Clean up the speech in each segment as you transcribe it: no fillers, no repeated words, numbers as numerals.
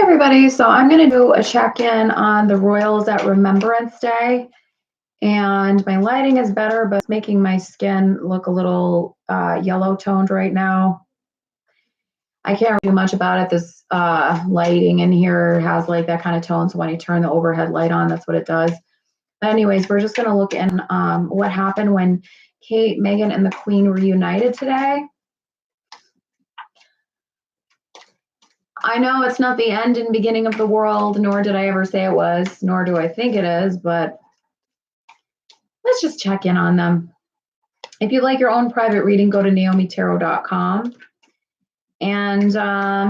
everybody. So I'm going to do a check-in on the Royals at Remembrance Day. And my lighting is better, but it's making my skin look a little yellow toned right now. I can't do much about it. This lighting in here has like that kind of tone. So when you turn the overhead light on, that's what it does. But anyways, we're just going to look in what happened when Kate, Meghan, and the Queen reunited today. I know it's not the end and beginning of the world, nor did I ever say it was, nor do I think it is, but let's just check in on them. If you'd like your own private reading, go to naomitarot.com. And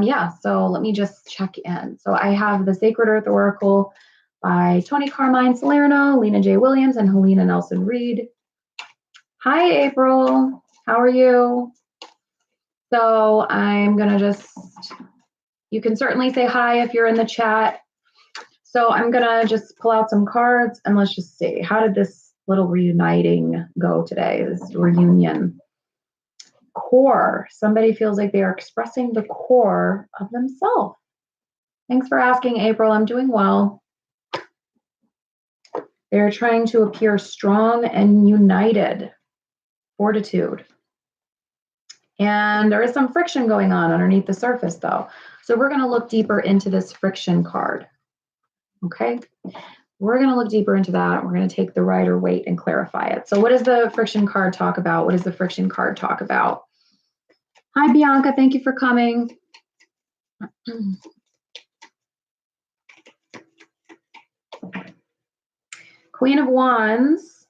yeah, so let me just check in. So I have the Sacred Earth Oracle by Tony Carmine Salerno, Lena J. Williams, and Helena Nelson Reed. Hi, April. How are you? So I'm going to just, you can certainly say hi if you're in the chat. So I'm going to just pull out some cards and let's just see. How did this little reuniting go today, this reunion? Core. Somebody feels like they are expressing the core of themselves. Thanks for asking, April. I'm doing well. They're trying to appear strong and united. Fortitude. And there is some friction going on underneath the surface, though. So we're going to look deeper into this friction card. Okay? We're going to look deeper into that. We're going to take the Rider Waite and clarify it. So what does the friction card talk about? What does the friction card talk about? Hi, Bianca. Thank you for coming. Queen of Wands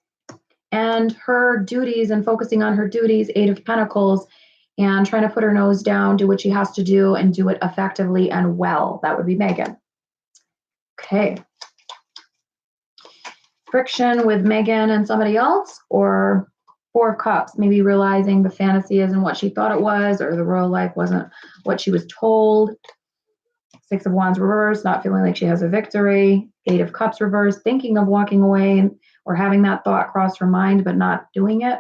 and her duties and focusing on her duties, Eight of Pentacles, and trying to put her nose down, do what she has to do, and do it effectively and well. That would be Meghan. Okay. Friction with Meghan and somebody else, or Four of Cups, maybe realizing the fantasy isn't what she thought it was, or the royal life wasn't what she was told. Six of Wands reversed, not feeling like she has a victory. Eight of Cups reversed, thinking of walking away or having that thought cross her mind, but not doing it.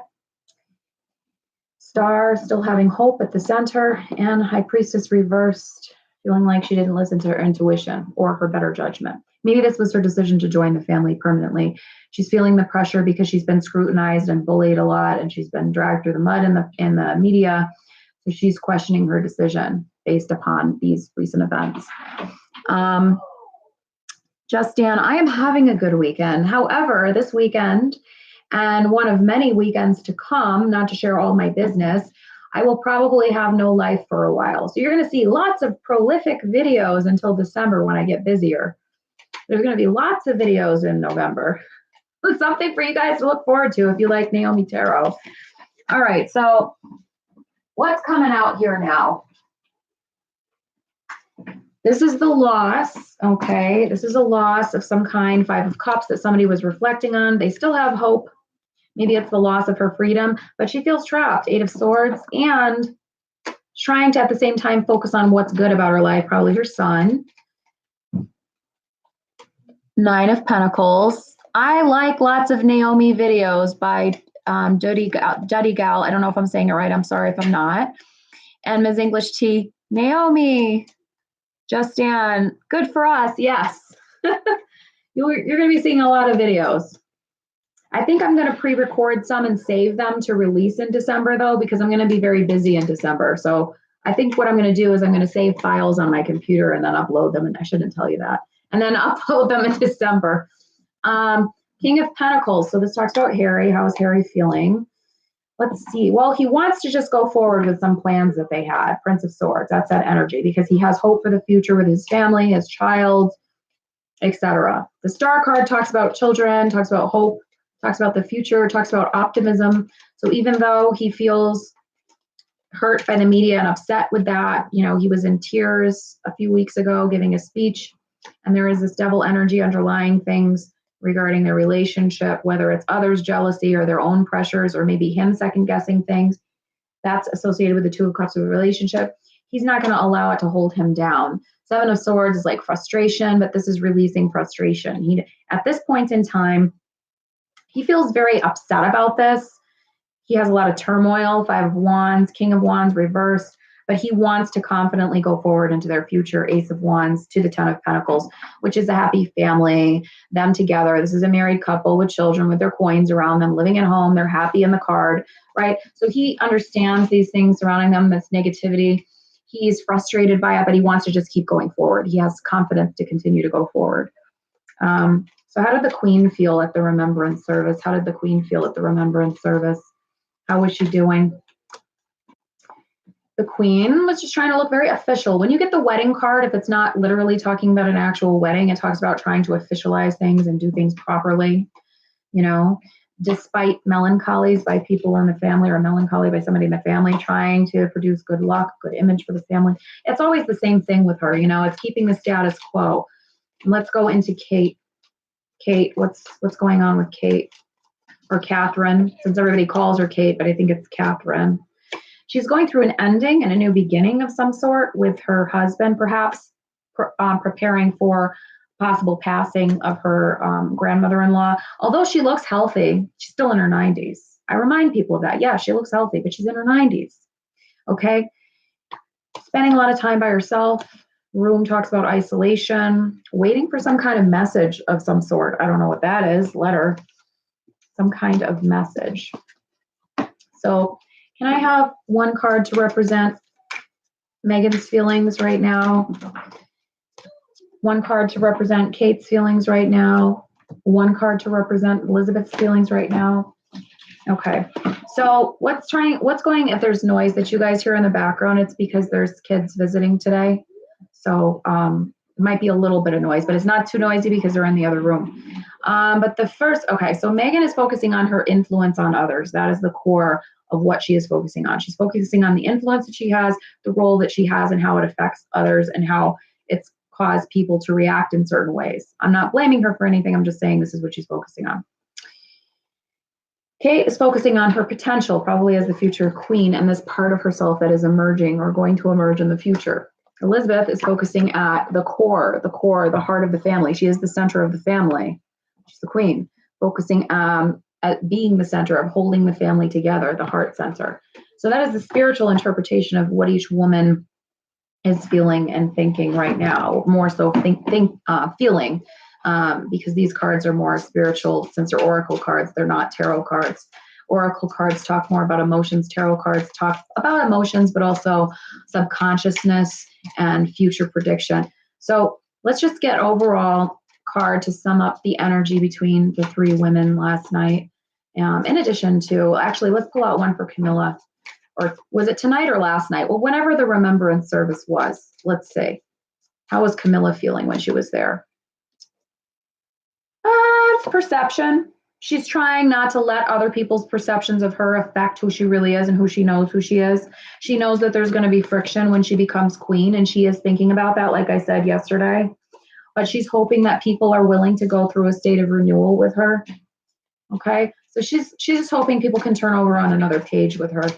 Star, still having hope at the center. And High Priestess reversed, feeling like she didn't listen to her intuition or her better judgment. Maybe this was her decision to join the family permanently. She's feeling the pressure because she's been scrutinized and bullied a lot, and she's been dragged through the mud in the media. So she's questioning her decision based upon these recent events. Justin, I am having a good weekend. However, this weekend and one of many weekends to come, not to share all my business, I will probably have no life for a while. So you're going to see lots of prolific videos until December when I get busier. There's going to be lots of videos in November. Something for you guys to look forward to if you like Naomi Tarot. All right, so what's coming out here now? This is the loss, okay? This is a loss of some kind, Five of Cups that somebody was reflecting on. They still have hope. Maybe it's the loss of her freedom, but she feels trapped. Eight of Swords, and trying to at the same time focus on what's good about her life, probably her son. Nine of Pentacles. I like lots of Naomi videos by Duddy Gal. I don't know if I'm saying it right. I'm sorry if I'm not. And Ms. English T. Naomi. Justin. Good for us. Yes. You're going to be seeing a lot of videos. I think I'm going to pre-record some and save them to release in December, though, because I'm going to be very busy in December. So I think what I'm going to do is I'm going to save files on my computer and then upload them. And I shouldn't tell you that. And then upload them in December. King of Pentacles. So this talks about Harry. How is Harry feeling? Let's see. Well, he wants to just go forward with some plans that they had. Prince of Swords. That's that energy because he has hope for the future with his family, his child, etc. The Star card talks about children, talks about hope, talks about the future, talks about optimism. So even though he feels hurt by the media and upset with that, you know, he was in tears a few weeks ago giving a speech, and there is this devil energy underlying things regarding their relationship, whether it's others' jealousy or their own pressures, or maybe him second-guessing things. That's associated with the Two of Cups of a relationship. He's not going to allow it to hold him down. Seven of Swords is like frustration, but this is releasing frustration. At this point in time, he feels very upset about this. He has a lot of turmoil. Five of Wands, King of Wands reversed. but he wants to confidently go forward into their future. Ace of Wands to the Ten of Pentacles, which is a happy family, them together. This is a married couple with children, with their coins around them, living at home. They're happy in the card, right? So he understands these things surrounding them, this negativity. He's frustrated by it, but he wants to just keep going forward. He has confidence to continue to go forward. So how did the Queen feel at the remembrance service? How did the Queen feel at the remembrance service? How was she doing? The Queen was just trying to look very official. When you get the wedding card, if it's not literally talking about an actual wedding, it talks about trying to officialize things and do things properly, you know, despite melancholies by people in the family or melancholy by somebody in the family, trying to produce good luck, good image for the family. It's always the same thing with her, you know, it's keeping the status quo. And let's go into Kate. Kate, what's going on with Kate? Or Catherine, since everybody calls her Kate, but I think it's Catherine. She's going through an ending and a new beginning of some sort with her husband, perhaps preparing for possible passing of her grandmother-in-law. Although she looks healthy, she's still in her 90s. I remind people of that. Yeah, she looks healthy, but she's in her 90s. Okay? Spending a lot of time by herself. Room talks about isolation, waiting for some kind of message of some sort. I don't know what that is. Letter. Some kind of message. So can I have one card to represent Megan's feelings right now? One card to represent Kate's feelings right now. One card to represent Elizabeth's feelings right now. Okay. So what's going, if there's noise that you guys hear in the background, it's because there's kids visiting today. So it might be a little bit of noise, but it's not too noisy because they're in the other room. But the first, okay, so Megan is focusing on her influence on others. That is the core of what she is focusing on. She's focusing on the influence that she has, the role that she has, and how it affects others and how it's caused people to react in certain ways. I'm not blaming her for anything. I'm just saying this is what she's focusing on. Kate is focusing on her potential, probably as the future queen, and this part of herself that is emerging or going to emerge in the future. Elizabeth is focusing at the core, the heart of the family. She is the center of the family. She's the queen, focusing at being the center of holding the family together, the heart center. So that is the spiritual interpretation of what each woman is feeling and thinking right now, more so feeling, because these cards are more spiritual. Since they're oracle cards, they're not tarot cards. Oracle cards talk more about emotions. Tarot cards talk about emotions, but also subconsciousness and future prediction. So let's just get overall card to sum up the energy between the three women last night. In addition to, actually, let's pull out one for Camilla. Or was it tonight or last night? Well, whenever the remembrance service was, let's see. How was Camilla feeling when she was there? It's perception. She's trying not to let other people's perceptions of her affect who she really is and who she knows who she is. She knows that there's going to be friction when she becomes queen, and she is thinking about that, like I said yesterday. But she's hoping that people are willing to go through a state of renewal with her. Okay? So she's just hoping people can turn over on another page with her.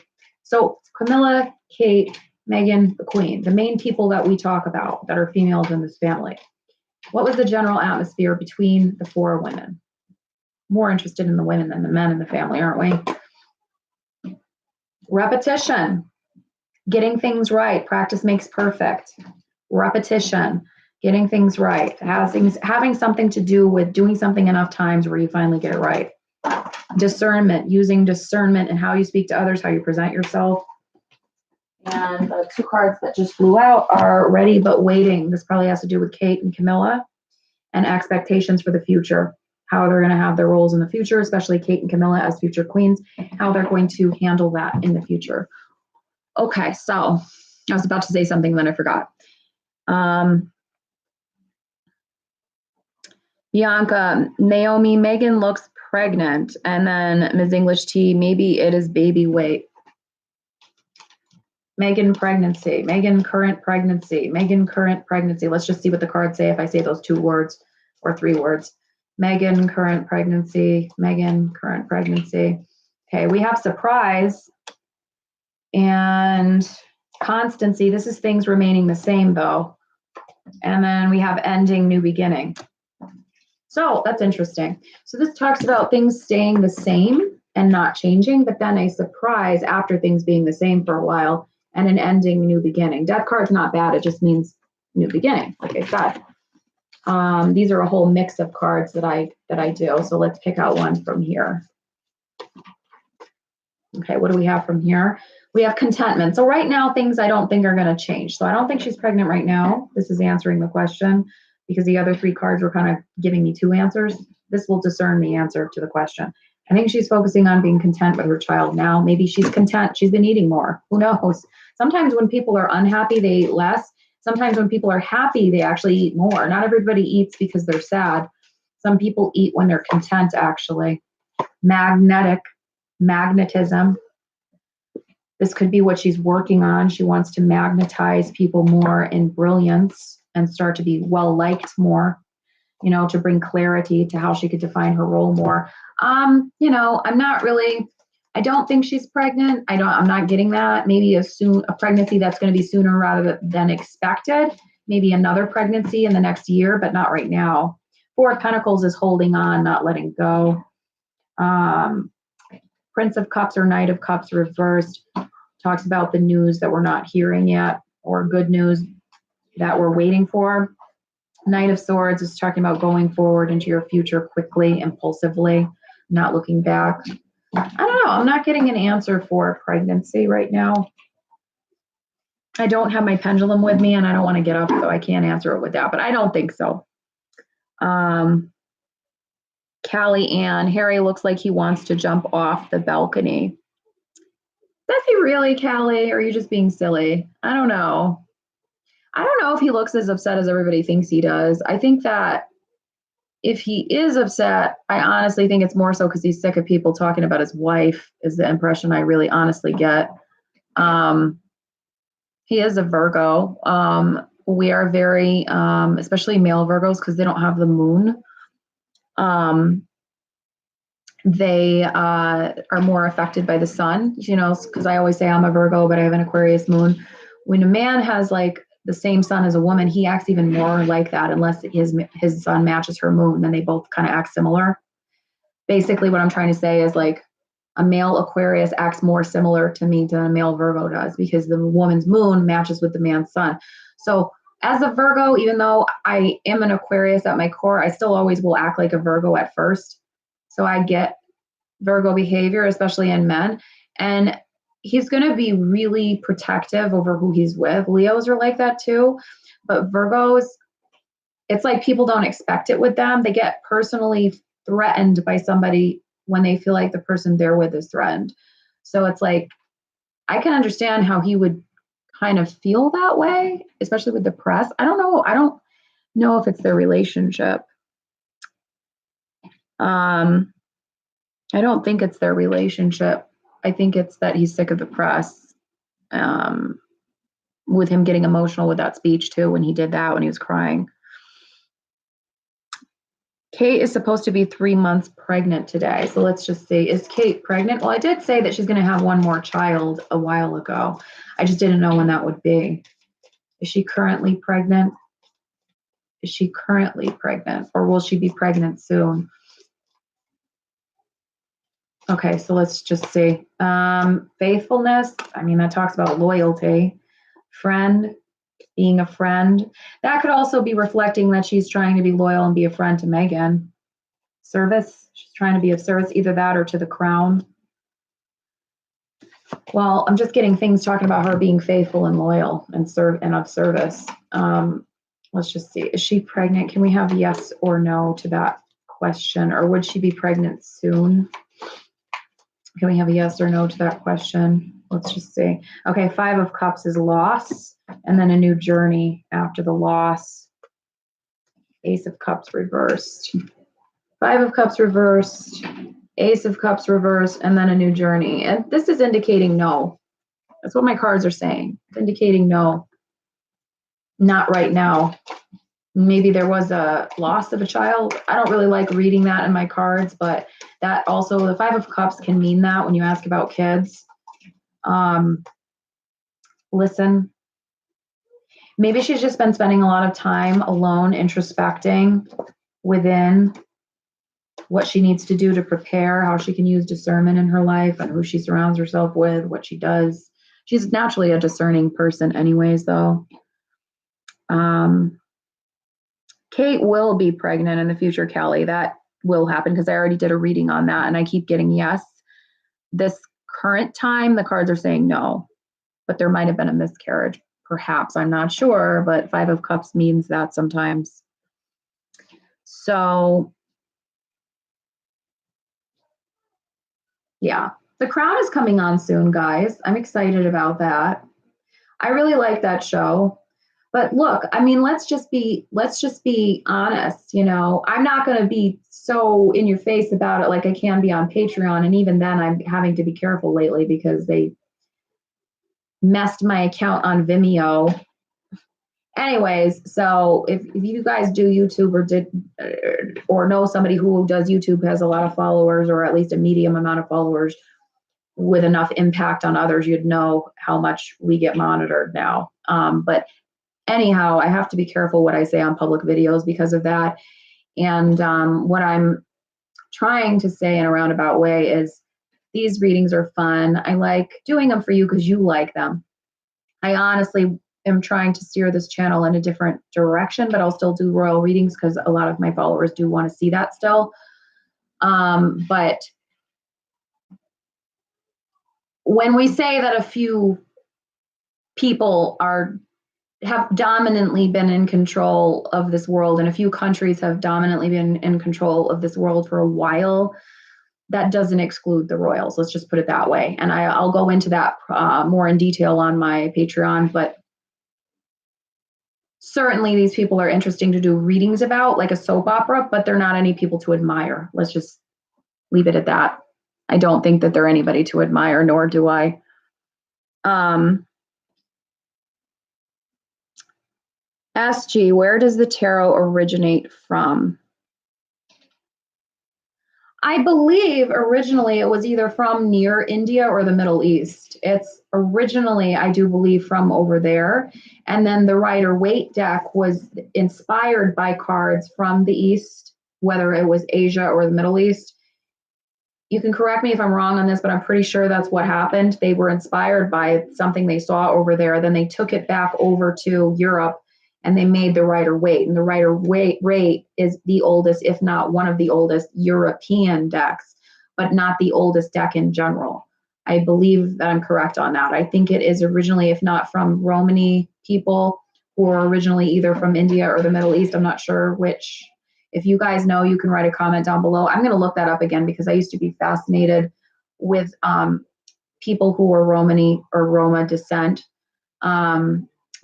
So Camilla, Kate, Megan, the queen, the main people that we talk about that are females in this family. What was the general atmosphere between the four women? More interested in the women than the men in the family, aren't we? Repetition, getting things right. Practice makes perfect. Repetition, getting things right. Having something to do with doing something enough times where you finally get it right. Discernment, using discernment in how you speak to others, how you present yourself. And the two cards that just flew out are ready but waiting. This probably has to do with Kate and Camilla, and expectations for the future, how they're going to have their roles in the future, especially Kate and Camilla as future queens, how they're going to handle that in the future. Okay, so I was about to say something, then I forgot. Bianca, Naomi, Megan looks pregnant, and then Ms. English T, maybe it is baby weight. Megan pregnancy, Megan current pregnancy, Megan current pregnancy. Let's just see what the cards say if I say those two words or three words. Megan current pregnancy, Megan current pregnancy. Okay, we have surprise and constancy. This is things remaining the same though. And then we have ending, new beginning. So that's interesting. So this talks about things staying the same and not changing, but then a surprise after things being the same for a while and an ending, new beginning. Death card's not bad. It just means new beginning, like I said. These are a whole mix of cards that I do. So let's pick out one from here. Okay, what do we have from here? We have contentment. So right now, things I don't think are going to change. So I don't think she's pregnant right now. This is answering the question because the other 3 cards were kind of giving me 2 answers. This will discern the answer to the question. I think she's focusing on being content with her child now. Maybe she's content. She's been eating more. Who knows? Sometimes when people are unhappy, they eat less. Sometimes when people are happy, they actually eat more. Not everybody eats because they're sad. Some people eat when they're content, actually. Magnetism. This could be what she's working on. She wants to magnetize people more in brilliance and start to be well-liked more, you know, to bring clarity to how she could define her role more. You know, I don't think she's pregnant. I'm not getting that. Maybe a pregnancy that's going to be sooner rather than expected. Maybe another pregnancy in the next year, but not right now. 4 of Pentacles is holding on, not letting go. Prince of Cups or Knight of Cups reversed talks about the news that we're not hearing yet, or good news that we're waiting for. Knight of Swords is talking about going forward into your future quickly, impulsively, not looking back. I don't know. I'm not getting an answer for pregnancy right now. I don't have my pendulum with me and I don't want to get up, so I can't answer it with that, but I don't think so. Callie Ann, Harry looks like he wants to jump off the balcony. Does he really, Callie? Or are you just being silly? I don't know. I don't know if he looks as upset as everybody thinks he does. I think that if he is upset, I honestly think it's more so because he's sick of people talking about his wife, is the impression I really honestly get. He is a Virgo. We are very, especially male Virgos, because they don't have the moon. They are more affected by the sun, you know, because I always say I'm a Virgo, but I have an Aquarius moon. When a man has like the same sun as a woman, he acts even more like that unless his sun matches her moon, then they both kind of act similar. Basically, what I'm trying to say is like a male Aquarius acts more similar to me than a male Virgo does because the woman's moon matches with the man's sun. So as a Virgo, even though I am an Aquarius at my core, I still always will act like a Virgo at first. So I get Virgo behavior, especially in men. And he's going to be really protective over who he's with. Leos are like that too. But Virgos, it's like people don't expect it with them. They get personally threatened by somebody when they feel like the person they're with is threatened. So it's like, I can understand how he would kind of feel that way, especially with the press. I don't know. I don't know if it's their relationship. I don't think it's their relationship. I think it's that he's sick of the press. With him getting emotional with that speech too, when he did that, when he was crying. Kate is supposed to be 3 months pregnant today. So let's just see, is Kate pregnant? Well, I did say that she's going to have one more child a while ago. I just didn't know when that would be. Is she currently pregnant? Is she currently pregnant, or will she be pregnant soon? Okay, so let's just see. Faithfulness, I mean, that talks about loyalty. Friend, being a friend. That could also be reflecting that she's trying to be loyal and be a friend to Megan. Service, she's trying to be of service, either that or to the crown. Well, I'm just getting things talking about her being faithful and loyal and of service. Let's just see. Is she pregnant? Can we have yes or no to that question? Or would she be pregnant soon? Can we have a yes or no to that question? Let's just see. Okay, 5 of Cups is loss, and then a new journey after the loss. Ace of Cups reversed. 5 of Cups reversed. Ace of Cups reversed, and then a new journey. And this is indicating no. That's what my cards are saying. It's indicating no. Not right now. Maybe there was a loss of a child. I don't really like reading that in my cards, but that also, the 5 of Cups can mean that when you ask about kids. Listen. Maybe she's just been spending a lot of time alone, introspecting within what she needs to do to prepare, how she can use discernment in her life and who she surrounds herself with, what she does. She's naturally a discerning person anyways, though. Kate will be pregnant in the future, Kelly. That will happen because I already did a reading on that and I keep getting yes. This current time, the cards are saying no, but there might have been a miscarriage. Perhaps, I'm not sure, but Five of Cups means that sometimes. So, yeah, The Crown is coming on soon, guys. I'm excited about that. I really like that show. But look, I mean, let's just be honest, you know. I'm not going to be so in your face about it like I can be on Patreon, and even then I'm having to be careful lately because they messed my account on Vimeo. Anyways, so if you guys do YouTube or know somebody who does YouTube, has a lot of followers or at least a medium amount of followers with enough impact on others, you'd know how much we get monitored now. But anyhow, I have to be careful what I say on public videos because of that. And what I'm trying to say in a roundabout way is these readings are fun. I like doing them for you because you like them. I honestly am trying to steer this channel in a different direction, but I'll still do royal readings because a lot of my followers do want to see that still. But when we say that a few people have dominantly been in control of this world, and a few countries have dominantly been in control of this world for a while, that doesn't exclude the royals. Let's just put it that way. And I'll go into that more in detail on my Patreon, but certainly these people are interesting to do readings about, like a soap opera, but they're not any people to admire. Let's just leave it at that. I don't think that they're anybody to admire, nor do I. SG, where does the tarot originate from? I believe originally it was either from near India or the Middle East. It's originally, I do believe, from over there. And then the Rider-Waite deck was inspired by cards from the East, whether it was Asia or the Middle East. You can correct me if I'm wrong on this, but I'm pretty sure that's what happened. They were inspired by something they saw over there. Then they took it back over to Europe and they made the Rider-Waite. And the Rider-Waite is the oldest, if not one of the oldest European decks, but not the oldest deck in general. I believe that I'm correct on that. I think it is originally, if not from Romani people, who were originally either from India or the Middle East. I'm not sure which. If you guys know, you can write a comment down below. I'm going to look that up again because I used to be fascinated with people who were Romani or Roma descent.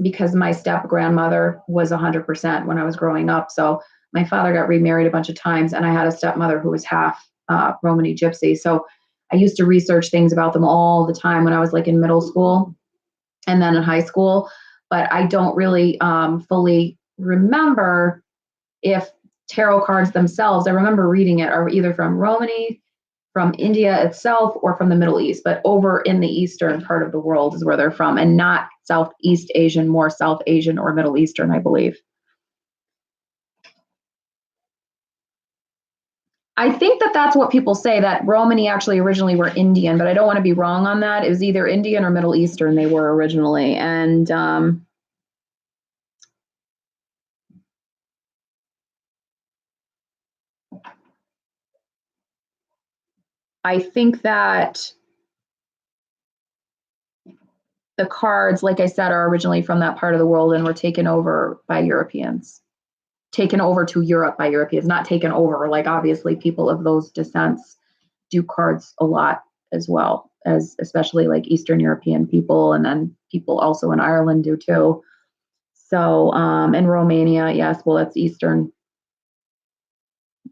Because my step grandmother was 100% when I was growing up. So my father got remarried a bunch of times and I had a stepmother who was half Romani Gypsy. So I used to research things about them all the time when I was like in middle school and then in high school. But I don't really fully remember if tarot cards themselves, I remember reading it, are either from Romani, from India itself, or from the Middle East. But over in the eastern part of the world is where they're from, and not Southeast Asian, more South Asian or Middle Eastern, I believe. I think that that's what people say, that Romani actually originally were Indian, but I don't want to be wrong on that. It was either Indian or Middle Eastern they were originally. And I think that the cards, like I said, are originally from that part of the world and were taken over by Europeans. Taken over to Europe by Europeans, not taken over. Like obviously people of those descents do cards a lot as well, as especially like Eastern European people, and then people also in Ireland do too. So in Romania, yes, well that's Eastern.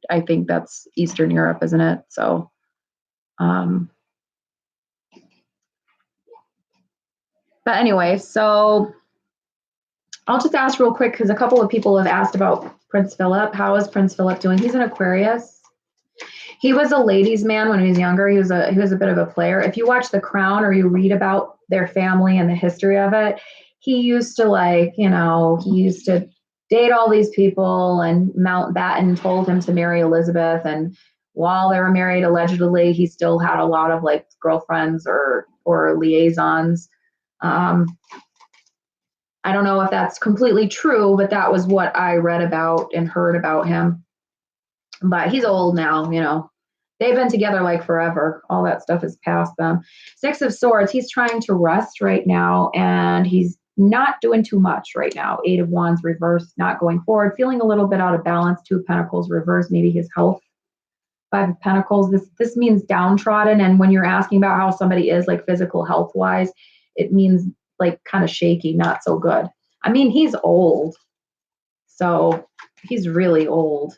I think that's Eastern Europe, isn't it? So but anyway, so I'll just ask real quick because a couple of people have asked about Prince Philip. How is Prince Philip doing? He's an Aquarius. He was a ladies' man when he was younger. He was a bit of a player. If you watch The Crown or you read about their family and the history of it, he used to date all these people, and Mountbatten told him to marry Elizabeth. And while they were married, allegedly, he still had a lot of like girlfriends or liaisons. I don't know if that's completely true, but that was what I read about and heard about him. But he's old now, you know. They've been together like forever. All that stuff is past them. Six of Swords, he's trying to rest right now, and he's not doing too much right now. Eight of Wands reversed, not going forward, feeling a little bit out of balance. Two of Pentacles reversed, maybe his health. Five of Pentacles, this means downtrodden. And when you're asking about how somebody is like physical health wise, it means like kind of shaky, not so good. I mean, he's old. So he's really old.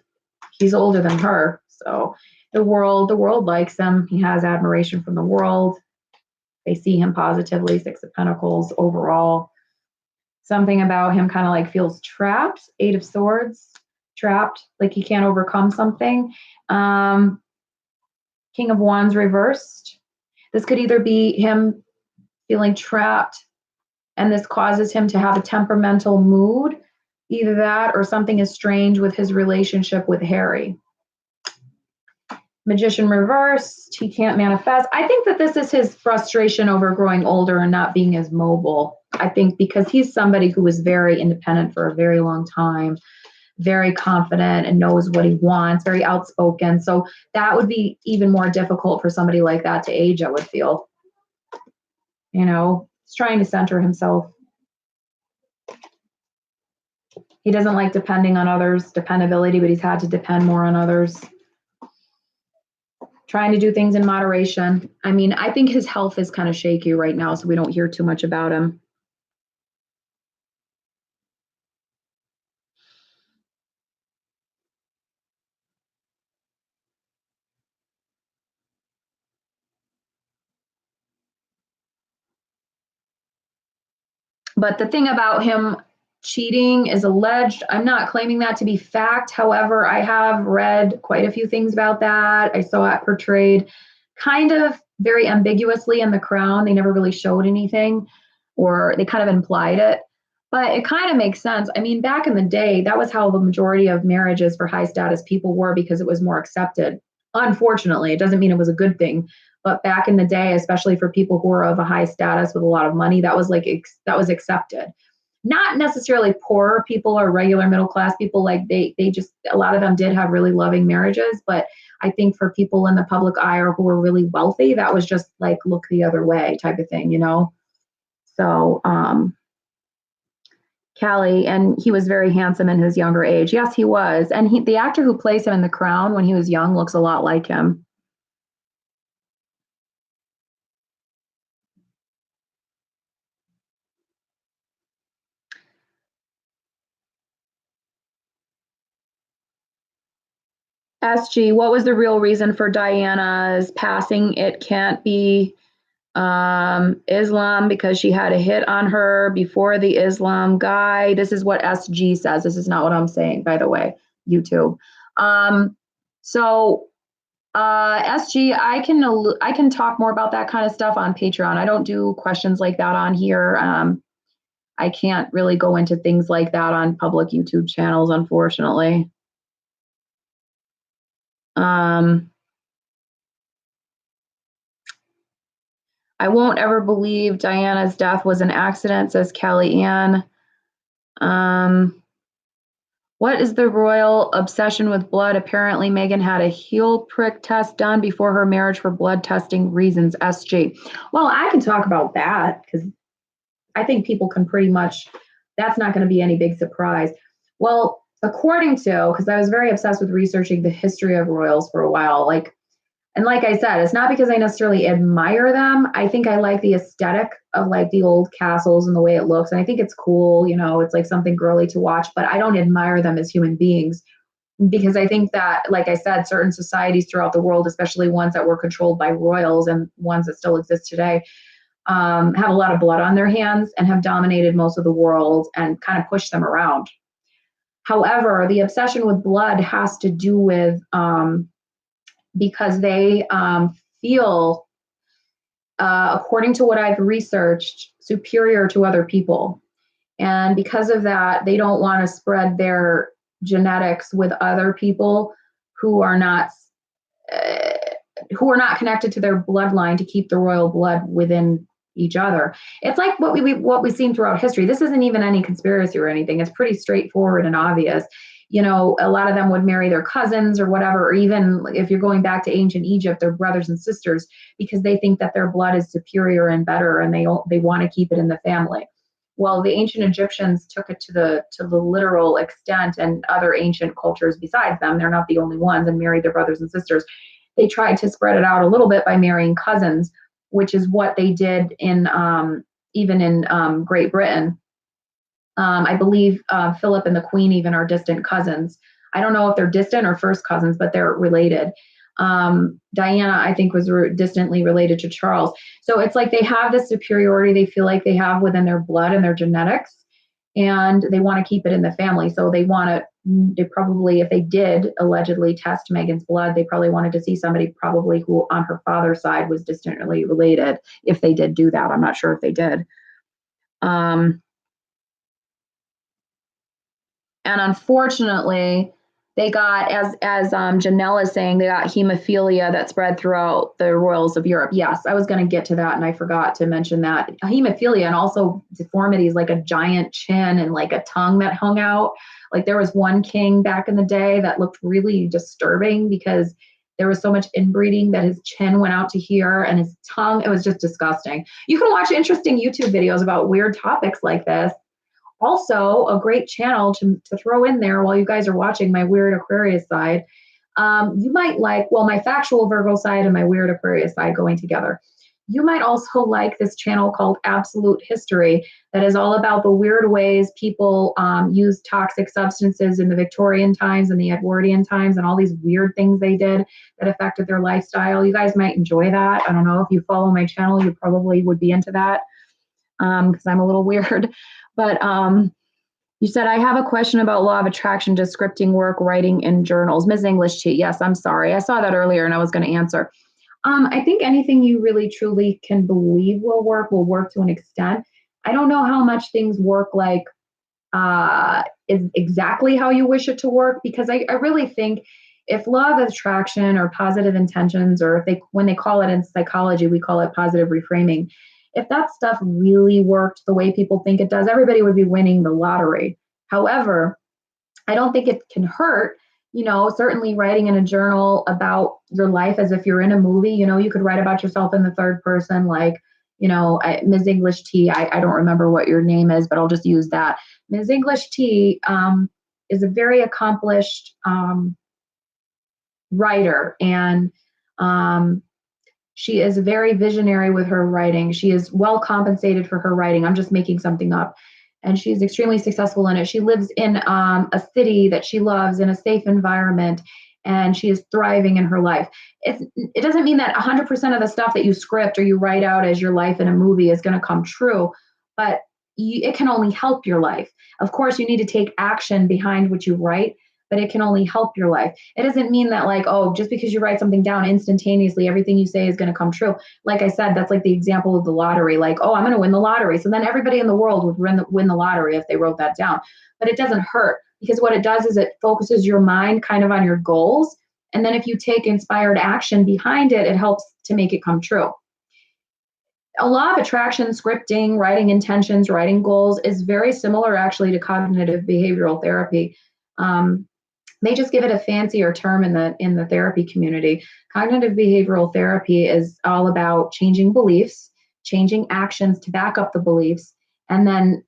He's older than her. So the world likes him. He has admiration from the world. They see him positively. Six of Pentacles overall. Something about him kind of like feels trapped. Eight of Swords, trapped, like he can't overcome something. King of Wands reversed. This could either be him feeling trapped and this causes him to have a temperamental mood, either that or something is strange with his relationship with Harry. Magician reversed, he can't manifest. I think that this is his frustration over growing older and not being as mobile. I think because he's somebody who was very independent for a very long time, very confident and knows what he wants, very outspoken. So that would be even more difficult for somebody like that to age, I would feel. You know, he's trying to center himself. He doesn't like depending on others, dependability, but he's had to depend more on others. Trying to do things in moderation. I mean, I think his health is kind of shaky right now, so we don't hear too much about him. But the thing about him cheating is alleged. I'm not claiming that to be fact. However, I have read quite a few things about that. I saw it portrayed kind of very ambiguously in The Crown. They never really showed anything, or they kind of implied it. But it kind of makes sense. I mean, back in the day, that was how the majority of marriages for high status people were because it was more accepted. Unfortunately, it doesn't mean it was a good thing. But back in the day, especially for people who were of a high status with a lot of money, that was like that was accepted. Not necessarily poorer people or regular middle class people. Like they just, a lot of them did have really loving marriages. But I think for people in the public eye or who were really wealthy, that was just like look the other way type of thing, you know. So Callie, and he was very handsome in his younger age. Yes, he was. And the actor who plays him in The Crown when he was young looks a lot like him. SG, what was the real reason for Diana's passing? It can't be Islam because she had a hit on her before the Islam guy. This is what SG says. This is not what I'm saying, by the way, YouTube. So SG, I can talk more about that kind of stuff on Patreon. I don't do questions like that on here. I can't really go into things like that on public YouTube channels, unfortunately. I won't ever believe Diana's death was an accident, says Kelly Ann. What is the royal obsession with blood? Apparently, Meghan had a heel prick test done before her marriage for blood testing reasons, SG. Well, I can talk about that because I think people can pretty much, that's not going to be any big surprise. Well, according to, because I was very obsessed with researching the history of royals for a while, like I said, it's not because I necessarily admire them. I think I like the aesthetic of like the old castles and the way it looks. And I think it's cool, you know, it's like something girly to watch, but I don't admire them as human beings because I think that, like I said, certain societies throughout the world, especially ones that were controlled by royals and ones that still exist today, have a lot of blood on their hands and have dominated most of the world and kind of pushed them around. However, the obsession with blood has to do with, because they feel, according to what I've researched, superior to other people. And because of that, they don't want to spread their genetics with other people who are not connected to their bloodline to keep the royal blood within each other. It's like what we've seen throughout history. This isn't even any conspiracy or anything. It's pretty straightforward and obvious. A lot of them would marry their cousins or whatever, or even if you're going back to ancient Egypt, their brothers and sisters, because they think that their blood is superior and better, and they want to keep it in the family. Well, the ancient Egyptians took it to the literal extent, and other ancient cultures besides them, they're not the only ones, and married their brothers and sisters. They tried to spread it out a little bit by marrying cousins, which is what they did in even in Great Britain. I believe Philip and the Queen even are distant cousins. I don't know if they're distant or first cousins, but they're related. Diana, I think, was distantly related to Charles. So it's like they have this superiority they feel like they have within their blood and their genetics, and they want to keep it in the family. So they probably, if they did allegedly test Meghan's blood, they probably wanted to see somebody probably who on her father's side was distantly related, if they did do that. I'm not sure if they did. And unfortunately, they got, as Janelle is saying, they got hemophilia that spread throughout the royals of Europe. Yes, I was going to get to that, and I forgot to mention that hemophilia, and also deformities like a giant chin and like a tongue that hung out. Like there was one king back in the day that looked really disturbing because there was so much inbreeding that his chin went out to here and his tongue. It was just disgusting. You can watch interesting YouTube videos about weird topics like this. Also, a great channel to throw in there while you guys are watching my weird Aquarius side. You might like, well, my factual Virgo side and my weird Aquarius side going together. You might also like this channel called Absolute History that is all about the weird ways people used toxic substances in the Victorian times and the Edwardian times and all these weird things they did that affected their lifestyle. You guys might enjoy that. I don't know. If you follow my channel, you probably would be into that because I'm a little weird. But you said, I have a question about law of attraction, does scripting work, writing in journals? Ms. English Tea, yes, I'm sorry. I saw that earlier and I was going to answer. I think anything you really truly can believe will work to an extent. I don't know how much things work like is exactly how you wish it to work, because I really think if law of attraction or positive intentions, or if when they call it in psychology, we call it positive reframing, if that stuff really worked the way people think it does, everybody would be winning the lottery. However, I don't think it can hurt. Certainly writing in a journal about your life as if you're in a movie. You could write about yourself in the third person, like, Ms. English Tea. I don't remember what your name is, but I'll just use that. Ms. English Tea is a very accomplished writer, and she is very visionary with her writing. She is well compensated for her writing. I'm just making something up. And she's extremely successful in it. She lives in a city that she loves, in a safe environment, and she is thriving in her life. It doesn't mean that 100% of the stuff that you script or you write out as your life in a movie is going to come true, but it can only help your life. Of course, you need to take action behind what you write, but it can only help your life. It doesn't mean that, like, oh, just because you write something down instantaneously, everything you say is going to come true. Like I said, that's like the example of the lottery. Like, oh, I'm going to win the lottery. So then everybody in the world would win the lottery if they wrote that down. But it doesn't hurt, because what it does is it focuses your mind kind of on your goals. And then if you take inspired action behind it, it helps to make it come true. A law of attraction, scripting, writing intentions, writing goals is very similar actually to cognitive behavioral therapy. They just give it a fancier term in the therapy community. Cognitive behavioral therapy is all about changing beliefs, changing actions to back up the beliefs, and then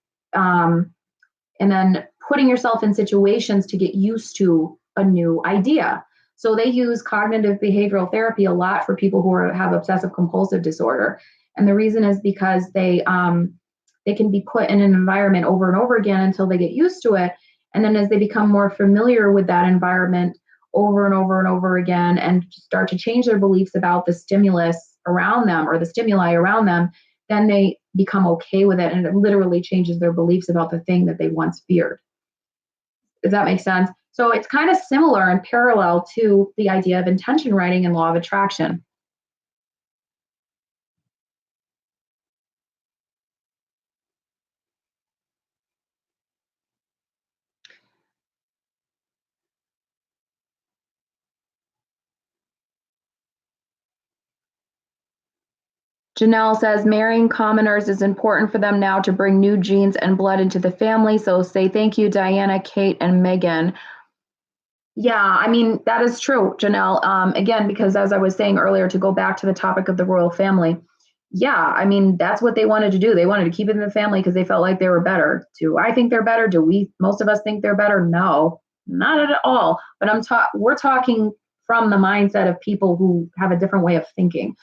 putting yourself in situations to get used to a new idea. So they use cognitive behavioral therapy a lot for people who have obsessive compulsive disorder, and the reason is because they can be put in an environment over and over again until they get used to it. And then as they become more familiar with that environment over and over and over again, and start to change their beliefs about the stimulus around them or the stimuli around them, then they become okay with it, and it literally changes their beliefs about the thing that they once feared. Does that make sense? So it's kind of similar and parallel to the idea of intention writing and law of attraction. Janelle says marrying commoners is important for them now to bring new genes and blood into the family. So say thank you, Diana, Kate, and Megan. Yeah, I mean, that is true, Janelle. Again, because as I was saying earlier, to go back to the topic of the royal family, yeah, I mean, that's what they wanted to do. They wanted to keep it in the family because they felt like they were better. Do I think they're better? Do most of us think they're better? No, not at all. But we're talking from the mindset of people who have a different way of thinking.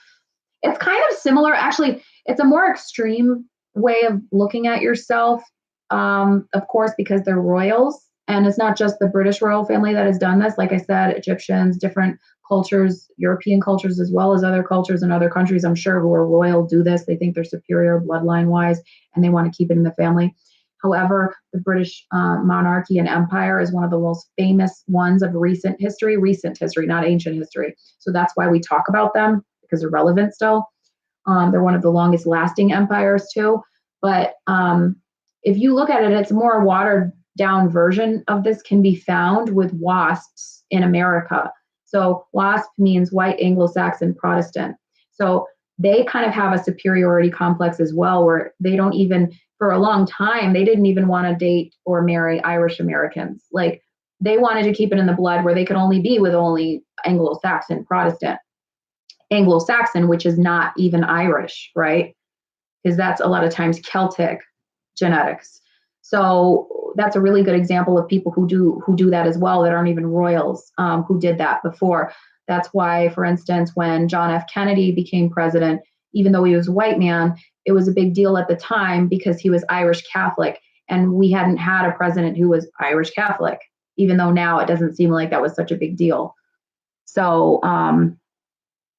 It's kind of similar, actually, it's a more extreme way of looking at yourself, of course, because they're royals. And it's not just the British royal family that has done this. Like I said, Egyptians, different cultures, European cultures, as well as other cultures in other countries, I'm sure, who are royal do this. They think they're superior bloodline wise, and they want to keep it in the family. However, the British monarchy and empire is one of the most famous ones of recent history, not ancient history. So that's why we talk about them, because they're relevant still. They're one of the longest lasting empires too. But if you look at it, it's a more watered down version of this can be found with WASPs in America. So WASP means white Anglo-Saxon Protestant. So they kind of have a superiority complex as well, where they don't even, for a long time, they didn't even want to date or marry Irish Americans. Like they wanted to keep it in the blood where they could only be with only Anglo-Saxon Protestant. Anglo-Saxon, which is not even Irish, right? Because that's a lot of times Celtic genetics. So that's a really good example of people who do that as well, that aren't even royals, who did that before. That's why, for instance, when John F. Kennedy became president, even though he was a white man, it was a big deal at the time because he was Irish Catholic, and we hadn't had a president who was Irish Catholic, even though now it doesn't seem like that was such a big deal. So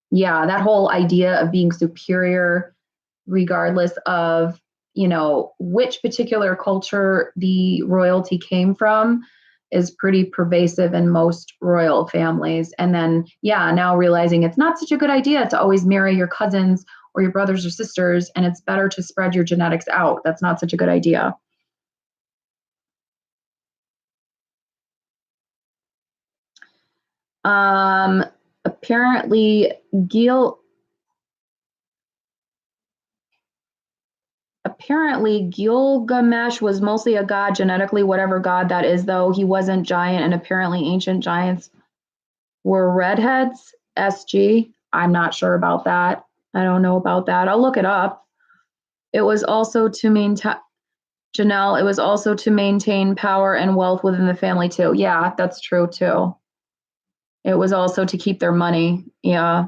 yeah, that whole idea of being superior, regardless of, which particular culture the royalty came from, is pretty pervasive in most royal families. And then, yeah, now realizing it's not such a good idea to always marry your cousins or your brothers or sisters, and it's better to spread your genetics out. That's not such a good idea. Apparently, Gilgamesh was mostly a god genetically, whatever god that is, though. He wasn't giant, and apparently ancient giants were redheads. SG. I'm not sure about that. I don't know about that. I'll look it up. It was also to maintain, Janelle, it was also to maintain power and wealth within the family, too. Yeah, that's true, too. It was also to keep their money. Yeah.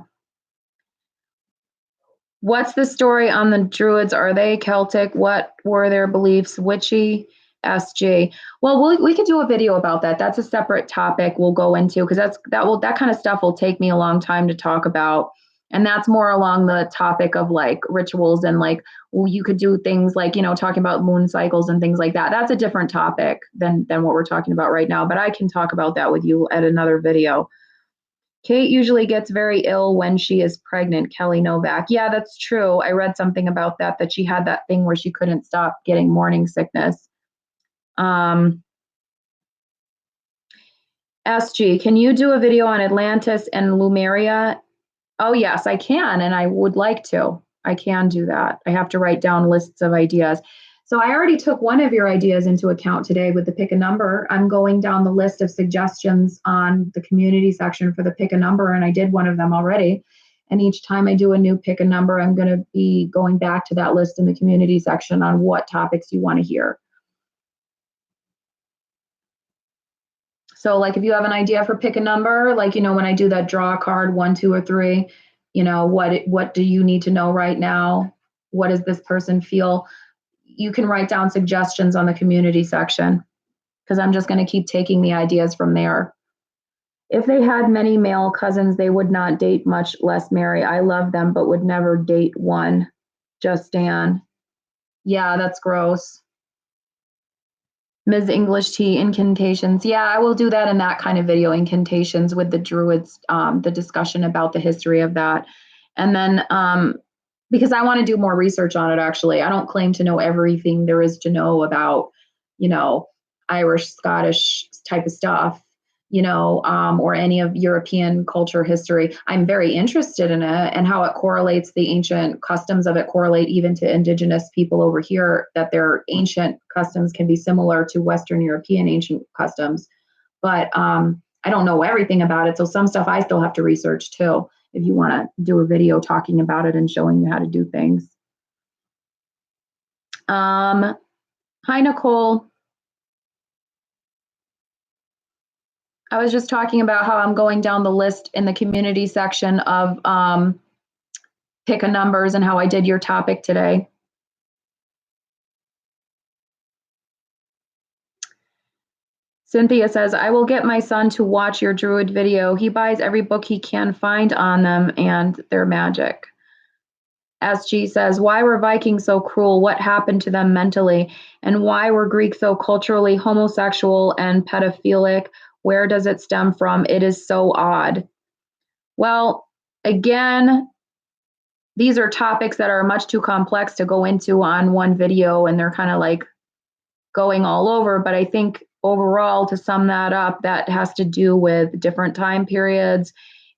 What's the story on the Druids? Are they Celtic? What were their beliefs? Witchy? SG. Well, we could do a video about that. That's a separate topic we'll go into, because that kind of stuff will take me a long time to talk about. And that's more along the topic of like rituals and like, well, you could do things like, talking about moon cycles and things like that. That's a different topic than what we're talking about right now. But I can talk about that with you at another video. Kate usually gets very ill when she is pregnant, Kelly Novak. Yeah, that's true. I read something about that she had that thing where she couldn't stop getting morning sickness. SG, can you do a video on Atlantis and Lemuria? Oh, yes, I can, and I would like to. I can do that. I have to write down lists of ideas. So I already took one of your ideas into account today with the pick a number. I'm going down the list of suggestions on the community section for the pick a number, and I did one of them already. And each time I do a new pick a number, I'm going to be going back to that list in the community section on what topics you want to hear. So like if you have an idea for pick a number, like, when I do that draw a card 1, 2, or 3, what do you need to know right now? What does this person feel? You can write down suggestions on the community section, because I'm just going to keep taking the ideas from there. If they had many male cousins, they would not date, much less marry. I love them, but would never date one. Just Dan. Yeah, that's gross. Ms. English Tea, incantations. Yeah, I will do that in that kind of video, incantations with the Druids, the discussion about the history of that. And then because I want to do more research on it, actually. I don't claim to know everything there is to know about, Irish, Scottish type of stuff. or any of European culture history. I'm very interested in it and how it correlates, the ancient customs of it correlate even to indigenous people over here, that their ancient customs can be similar to Western European ancient customs. But I don't know everything about it. So some stuff I still have to research too, if you want to do a video talking about it and showing you how to do things. Hi, Nicole. I was just talking about how I'm going down the list in the community section of pick a numbers and how I did your topic today. Cynthia says, I will get my son to watch your Druid video. He buys every book he can find on them and their magic. SG says, why were Vikings so cruel? What happened to them mentally? And why were Greeks so culturally homosexual and pedophilic? Where does it stem from? It is so odd. Well, again, these are topics that are much too complex to go into on one video, and they're kind of like going all over. But I think overall, to sum that up, that has to do with different time periods.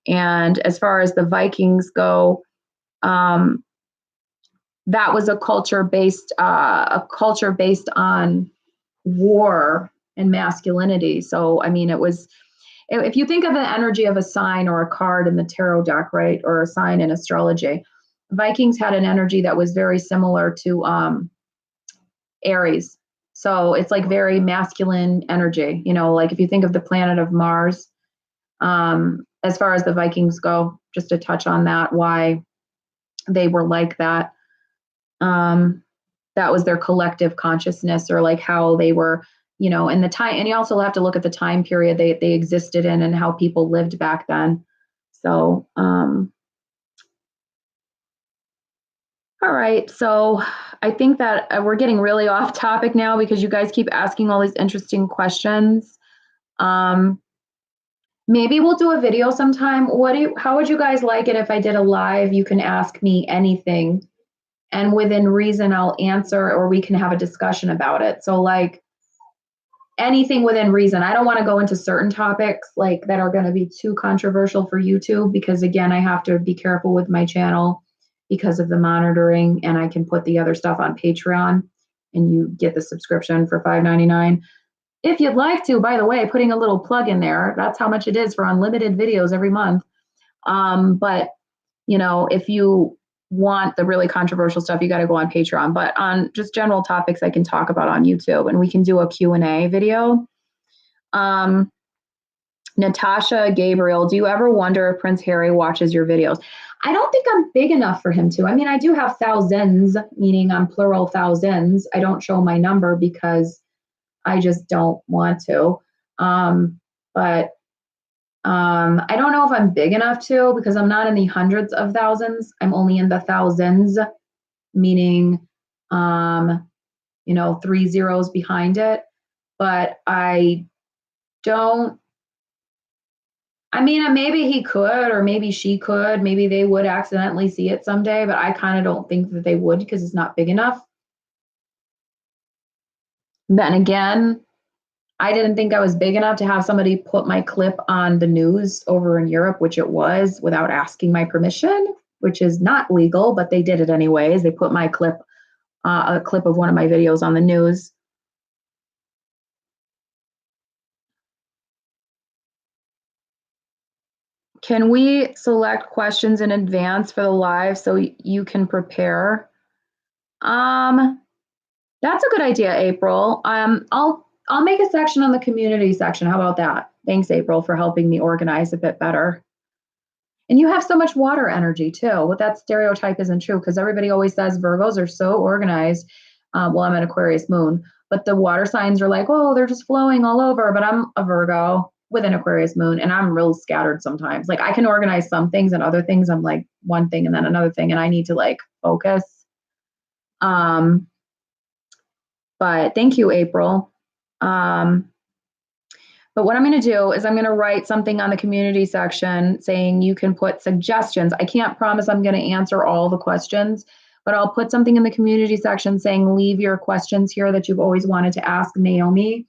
And as far as the Vikings go, that was a culture based on war and masculinity. So, I mean, it was, if you think of the energy of a sign or a card in the tarot deck, right, or a sign in astrology, Vikings had an energy that was very similar to Aries. So it's like very masculine energy, like if you think of the planet of Mars, as far as the Vikings go, just to touch on that, why they were like that. That was their collective consciousness, or like how they were, in the time. And you also have to look at the time period they existed in and how people lived back then. So, all right. So I think that we're getting really off topic now because you guys keep asking all these interesting questions. Maybe we'll do a video sometime. How would you guys like it if I did a live? You can ask me anything, and within reason, I'll answer, or we can have a discussion about it. So like anything within reason. I don't want to go into certain topics like that are going to be too controversial for YouTube, because again, I have to be careful with my channel because of the monitoring, and I can put the other stuff on Patreon and you get the subscription for $5.99. If you'd like to, by the way, putting a little plug in there, that's how much it is for unlimited videos every month. But if you want the really controversial stuff, you got to go on Patreon. But on just general topics, I can talk about on YouTube, and we can do a Q&A video. Natasha Gabriel, do you ever wonder if Prince Harry watches your videos? I don't think I'm big enough for him to. I mean, I do have thousands, meaning I'm plural thousands. I don't show my number because I just don't want to. But I don't know if I'm big enough to, because I'm not in the hundreds of thousands. I'm only in the thousands, meaning, 3 zeros behind it. But I don't, I mean, maybe he could, or maybe she could, maybe they would accidentally see it someday, but I kind of don't think that they would because it's not big enough. Then again, I didn't think I was big enough to have somebody put my clip on the news over in Europe, which it was, without asking my permission, which is not legal, but they did it anyways. They put my clip, a clip of one of my videos on the news. Can we select questions in advance for the live so you can prepare? That's a good idea, April. I'll make a section on the community section. How about that? Thanks, April, for helping me organize a bit better. And you have so much water energy too. But that stereotype isn't true, because everybody always says Virgos are so organized. Well, I'm an Aquarius moon, but the water signs are like, oh, they're just flowing all over. But I'm a Virgo with an Aquarius moon, and I'm real scattered sometimes. Like I can organize some things, and other things I'm like one thing and then another thing, and I need to like focus. But thank you, April. But what I'm going to do is I'm going to write something on the community section saying you can put suggestions. I can't promise I'm going to answer all the questions, but I'll put something in the community section saying leave your questions here that you've always wanted to ask Naomi.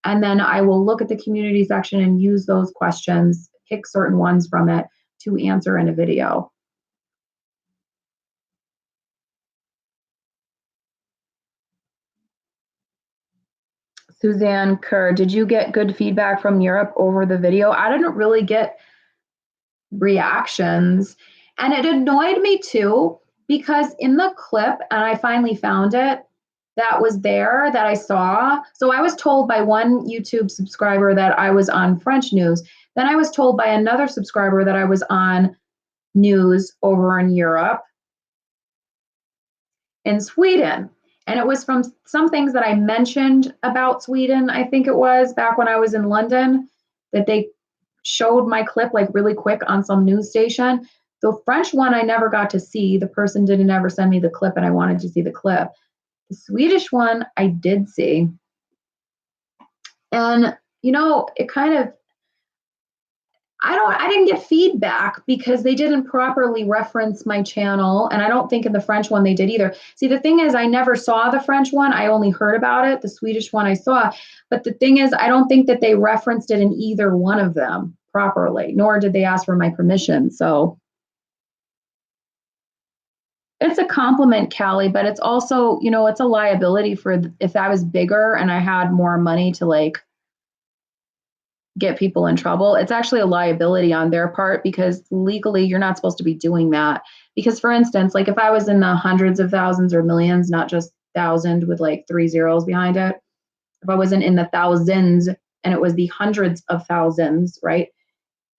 And then I will look at the community section and use those questions, pick certain ones from it to answer in a video. Suzanne Kerr, did you get good feedback from Europe over the video? I didn't really get reactions. And it annoyed me too, because in the clip, and I finally found it, that was there that I saw. So I was told by one YouTube subscriber that I was on French news. Then I was told by another subscriber that I was on news over in Europe, in Sweden. And it was from some things that I mentioned about Sweden, I think it was back when I was in London, that they showed my clip like really quick on some news station. The French one I never got to see. The person didn't ever send me the clip and I wanted to see the clip. The Swedish one I did see. And you know, it kind of I didn't get feedback because they didn't properly reference my channel. And I don't think in the French one they did either. See, the thing is, I never saw the French one. I only heard about it. The Swedish one I saw. But the thing is, I don't think that they referenced it in either one of them properly, nor did they ask for my permission. So it's a compliment, Callie, but it's also, you know, it's a liability for if I was bigger and I had more money to like get people in trouble. It's actually a liability on their part because legally you're not supposed to be doing that. Because for instance, like if I was in the hundreds of thousands or millions, not just thousand with like 3 zeros behind it, if I wasn't in the thousands and it was the hundreds of thousands, right?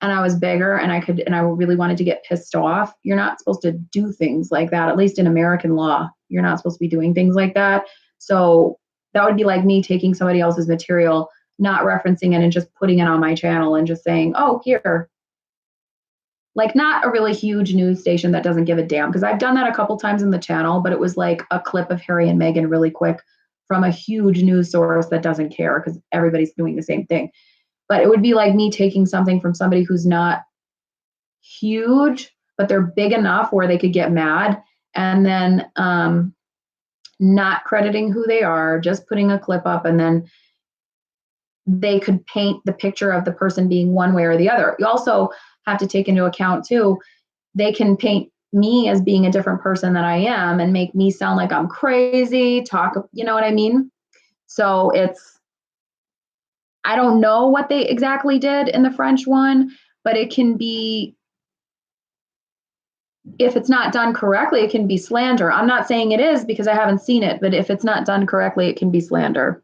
And I was bigger and I really wanted to get pissed off, you're not supposed to do things like that. At least in American law, you're not supposed to be doing things like that. So that would be like me taking somebody else's material, not referencing it and just putting it on my channel and just saying, oh, here. Like not a really huge news station that doesn't give a damn. Because I've done that a couple times in the channel, but it was like a clip of Harry and Meghan really quick from a huge news source that doesn't care because everybody's doing the same thing. But it would be like me taking something from somebody who's not huge, but they're big enough where they could get mad and then not crediting who they are, just putting a clip up and then they could paint the picture of the person being one way or the other. You also have to take into account too, they can paint me as being a different person than I am and make me sound like I'm crazy, you know what I mean? So I don't know what they exactly did in the French one, but it can be, if it's not done correctly, it can be slander. I'm not saying it is because I haven't seen it, but if it's not done correctly, it can be slander.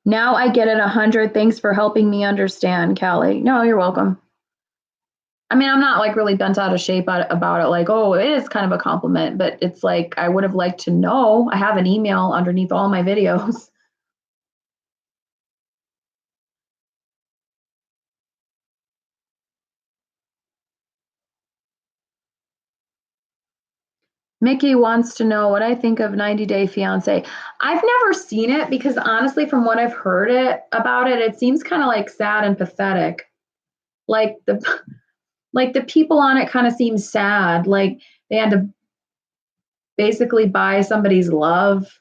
Now I get it 100. Thanks for helping me understand, Callie. No, you're welcome. I mean, I'm not like really bent out of shape about it. Like, oh, it is kind of a compliment, but it's like I would have liked to know. I have an email underneath all my videos. Mickey wants to know what I think of 90 Day Fiance. I've never seen it because honestly, from what I've heard about it, it seems kind of like sad and pathetic. Like the people on it kind of seem sad. Like they had to basically buy somebody's love.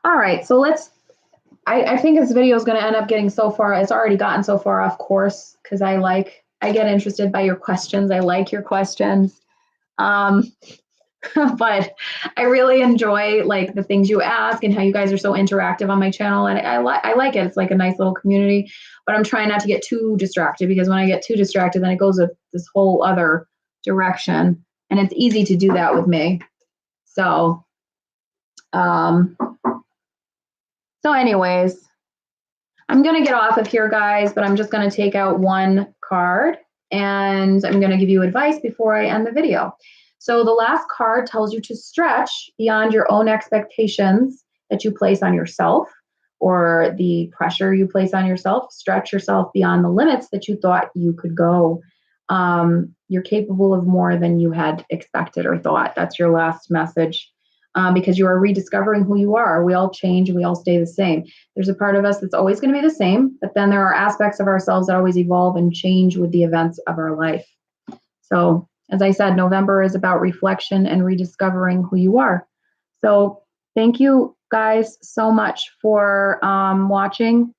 All right, so I think this video is going to end up getting so far. It's already gotten so far off course because I get interested by your questions. I like your questions. But I really enjoy like the things you ask and how you guys are so interactive on my channel. And I like it. It's like a nice little community, but I'm trying not to get too distracted because when I get too distracted, then it goes this whole other direction. And it's easy to do that with me. So, anyways, I'm going to get off of here, guys, but I'm just going to take out one card and I'm going to give you advice before I end the video. So the last card tells you to stretch beyond your own expectations that you place on yourself or the pressure you place on yourself. Stretch yourself beyond the limits that you thought you could go. You're capable of more than you had expected or thought. That's your last message. Because you are rediscovering who you are. We all change, we all stay the same. There's a part of us that's always going to be the same, but then there are aspects of ourselves that always evolve and change with the events of our life. So, as I said, November is about reflection and rediscovering who you are. So, thank you guys so much for watching.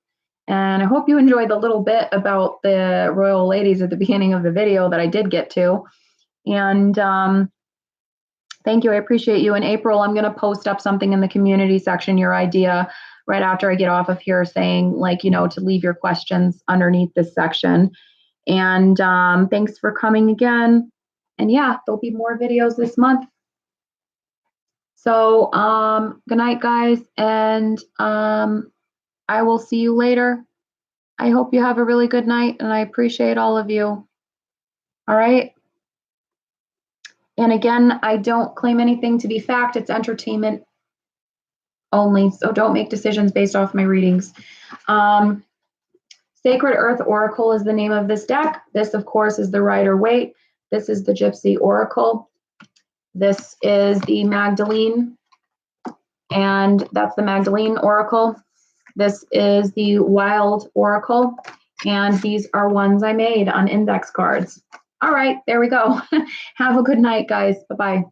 And I hope you enjoyed the little bit about the royal ladies at the beginning of the video that I did get to. And thank you. I appreciate you. In April, I'm going to post up something in the community section, your idea, right after I get off of here, saying, like, you know, to leave your questions underneath this section. And thanks for coming again. And yeah, there'll be more videos this month. So good night, guys. And I will see you later. I hope you have a really good night, and I appreciate all of you. All right. And again, I don't claim anything to be fact. It's entertainment only. So don't make decisions based off my readings. Sacred Earth Oracle is the name of this deck. This, of course, is the Rider-Waite. This is the Gypsy Oracle. This is the Magdalene, and that's the Magdalene Oracle. This is the Wild Oracle, and these are ones I made on index cards. All right, there we go. Have a good night, guys. Bye-bye.